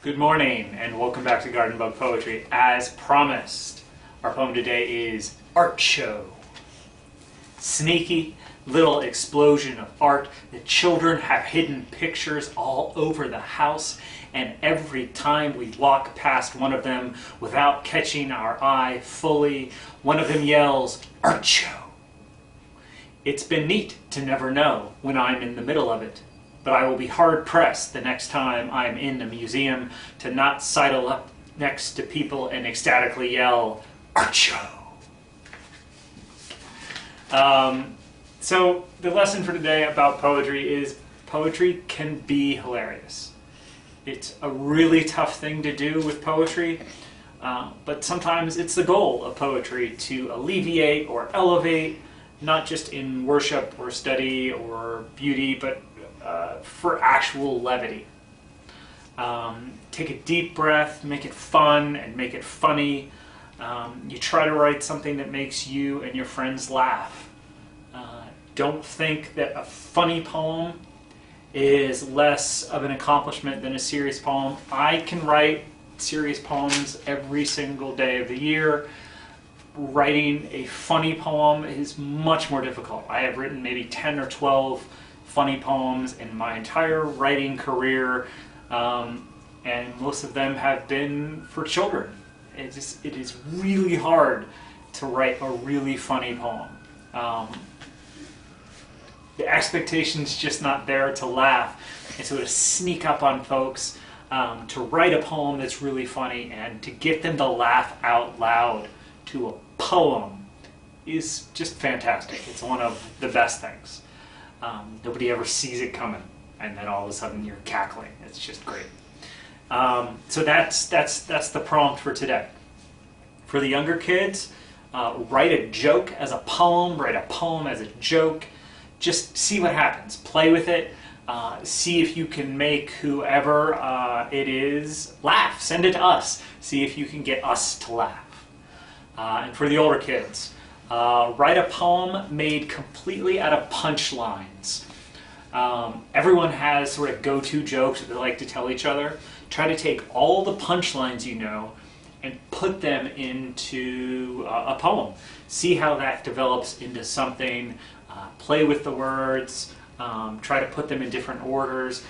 Good morning and welcome back to Garden Bug Poetry. As promised, our poem today is Art Show. Sneaky little explosion of art. The children have hidden pictures all over the house, and every time we walk past one of them without catching our eye fully, one of them yells, Art Show. It's been neat to never know when I'm in the middle of it, but I will be hard-pressed the next time I'm in a museum to not sidle up next to people and ecstatically yell, Art Show! So the lesson for today about poetry is poetry can be hilarious. It's a really tough thing to do with poetry, but sometimes it's the goal of poetry to alleviate or elevate, not just in worship or study or beauty, but for actual levity. Take a deep breath, make it fun and make it funny. You try to write something that makes you and your friends laugh. Don't think that a funny poem is less of an accomplishment than a serious poem. I can write serious poems every single day of the year. Writing a funny poem is much more difficult. I have written maybe 10 or 12 funny poems in my entire writing career, and most of them have been for children. It is really hard to write a really funny poem. The expectation's just not there to laugh, and so to sneak up on folks, to write a poem that's really funny and to get them to laugh out loud to a poem is just fantastic. It's one of the best things. Nobody ever sees it coming, and then all of a sudden you're cackling. It's just great. So that's the prompt for today. For the younger kids, write a joke as a poem, write a poem as a joke. Just see what happens. Play with it. See if you can make whoever it is laugh. Send it to us. See if you can get us to laugh. And for the older kids, write a poem made completely out of punchlines. Everyone has sort of go-to jokes that they like to tell each other. Try to take all the punchlines you know and put them into a poem. See how that develops into something. Play with the words. Try to put them in different orders.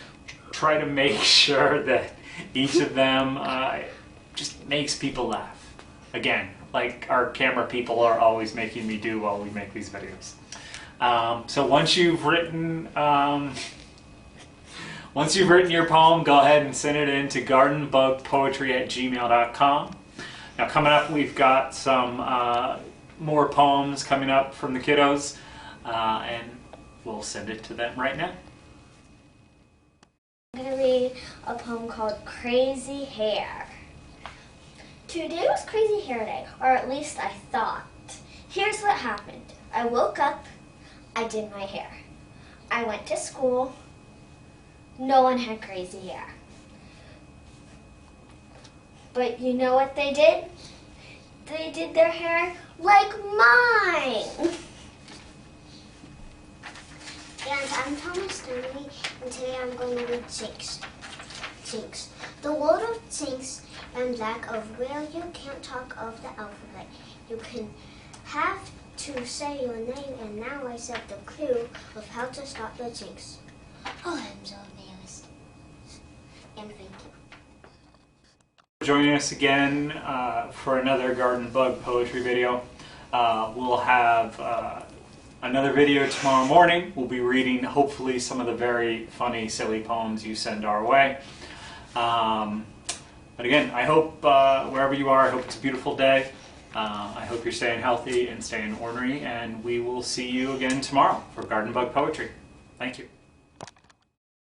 Try to make sure that each of them just makes people laugh. Again, like our camera people are always making me do while we make these videos. So once you've written your poem, go ahead and send it in to gardenbugpoetry@gmail.com. Now coming up, we've got some more poems coming up from the kiddos, and we'll send it to them right now. I'm going to read a poem called Crazy Hair. Today was Crazy Hair Day, or at least I thought. Here's what happened. I woke up, I did my hair. I went to school, no one had crazy hair. But you know what they did? They did their hair like mine. And I'm Thomas Demaree, and today I'm going to read Jinx. Jinx. The world of Jinx and lack of where you can't talk of the alphabet. You can have to say your name, and now I said the clue of how to stop the jinx. Oh, I'm so embarrassed. And thank you. Joining us again for another Garden Bug Poetry video. We'll have another video tomorrow morning. We'll be reading hopefully some of the very funny, silly poems you send our way. But again, I hope wherever you are, I hope it's a beautiful day. I hope you're staying healthy and staying ornery, and we will see you again tomorrow for Garden Bug Poetry. Thank you.